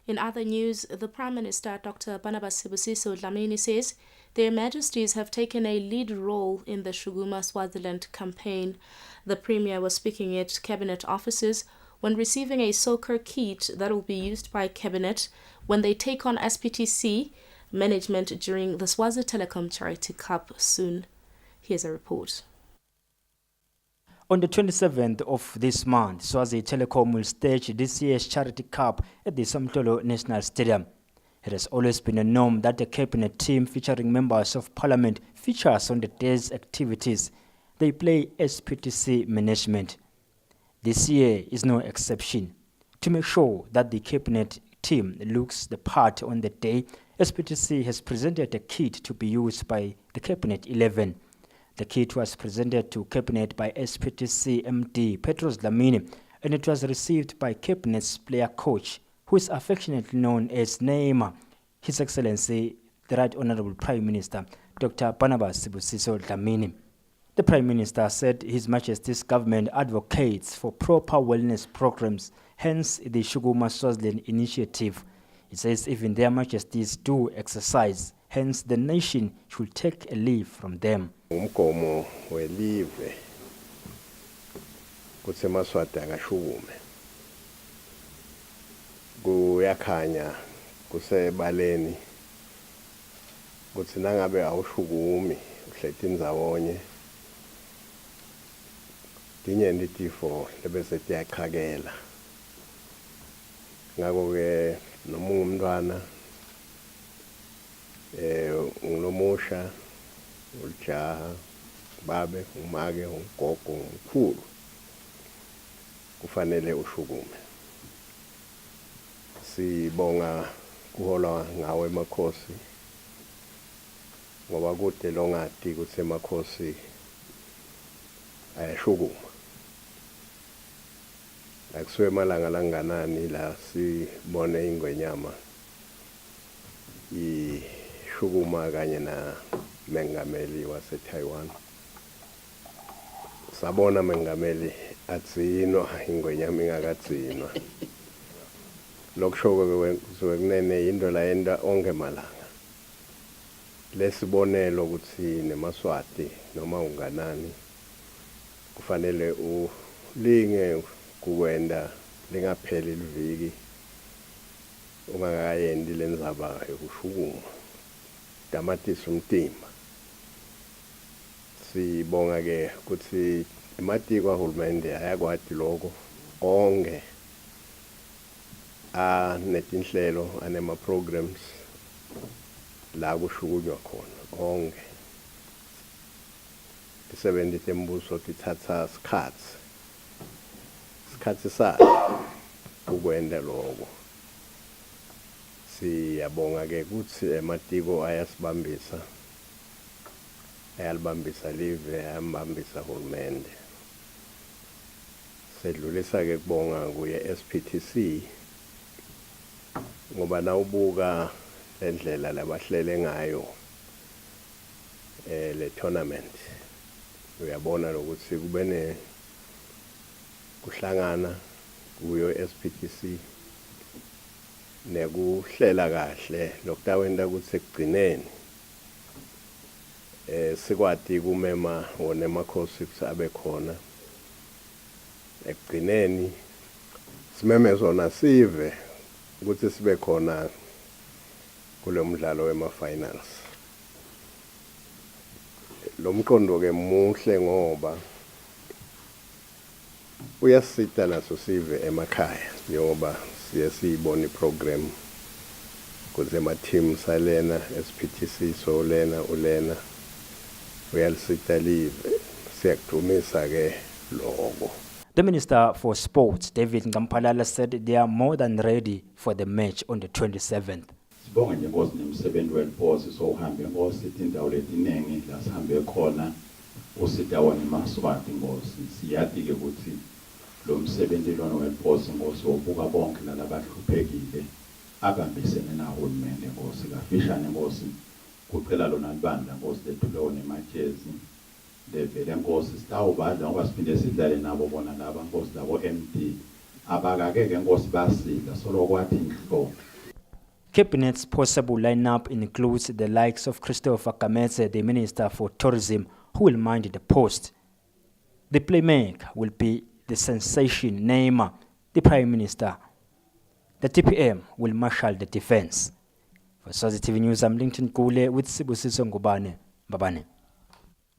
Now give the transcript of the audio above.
In other news, the Prime Minister, Dr. Barnabas Sibusiso Dlamini, says their Majesties have taken a lead role in the Shukuma Swaziland Campaign. The Premier was speaking at Cabinet offices when receiving a soccer kit that will be used by Cabinet when they take on SPTC management during the Swazi Telecom Charity Cup soon. Here's a report. On the 27th of this month, Swazi Telecom will stage this year's Charity Cup at the Somtolo National Stadium. It has always been a norm that the cabinet team featuring members of parliament features on the day's activities. They play SPTC management. This year is no exception. To make sure that the cabinet team looks the part on the day, SPTC has presented a kit to be used by the Cabinet 11. The kit was presented to Cabinet by SPTC MD Petros Dlamini, and it was received by Cabinet's player coach, who is affectionately known as Neymar, His Excellency, the Right Honourable Prime Minister, Dr. Barnabas Sibusiso Dlamini. The Prime Minister said His Majesty's government advocates for proper wellness programs, hence the Shukuma Swaziland initiative. It says even their Majesties do exercise, hence the nation should take a leave from them. Umgomo welive kutse Maswati angashukume kuyakhanya kusebaleni kutsi nangabe awushukumi uhleti ndzawonye tinyenti itifo lebese tiyachakela ngakho-ke noma ungumntwana unomusha ulijaha babe umake ugogo umkhulu kufanele ushukume. Sibonga kuholwa ngawe emakhosi ngoba kude longati kutse emakhosi ayashukuma. Akusuke malanga langanani la sibone ingwenyama ishukuma kanye na mengameli wase Taiwan. Sabona mengameli atsinwa ingwenyama ingakatsinwa. Lokusho kunene into la enda onke malanga. Lesibonelo ukuthi neMaswati noma unganani kufanele ulinge kuwenda lingapheli liviki ungakayendi lenzaba yokushukuma damatisa umtimba. Sibonga ke ukuthi ematiko ahulumende ayakwati lokho onke netinhlelo anema programs la kushukunywa khona onke. Tisebenti tembuso tithatha sikhatsi sakhe ukwenda lokho. Siyabonga ke ukuthi ematiko ayasibambisa ayalibambisa live ayambambisa hulumende. Sedlulisa ke kubonga kuye SPTC ngoba nawubuka lendlela labahlele ngayo le tournament uyabona ukuthi kube kuhlangana kuyo SPTC nekuhlela kahle lokutawenda ukuthi ekugcineni sikwati kumema wonemakhosi kusabe khona ekugcineni simeme zona sive ukuthi sibe khona kule mdlalo wema-finals. Lo mqondo ke muhle ngoba uyasita naso sive emakhaya njengoba siyibona iprogram kuze ama-team salena SPTC so lena ulena uyalisita live siyakudumisa ke lokho. The Minister for Sports, David Ngampalala, said they are more than ready for the match on the 27th. Sibonga nje ngosi nemsebenzi weliphosi sohambe ngosi indawo letiningi la sihambe khona usitawana eMaswati ngosi siyathi ke ukuthi lo msebenzi lona weliphosi ngosi wobuka bonke labahluphekile abambisene nahulumende ngosi kafishane ngosi kuphela lona libandla ngosi lethulewo neMajesties levele ngosi sitawubadla ngoba siphinde sidlale nabo bona laba ngosi labo MD abakake nkosi basika solokwathi inhloko Cabinet's possible lineup includes the likes of Christopher Kametse, the Minister for Tourism, who will mind the post. The playmaker will be the sensation Neymar, the Prime Minister. The TPM will marshal the defense. For Swazi TV News, I'm Linton Kule with Sibusiso Dlamini. Babane.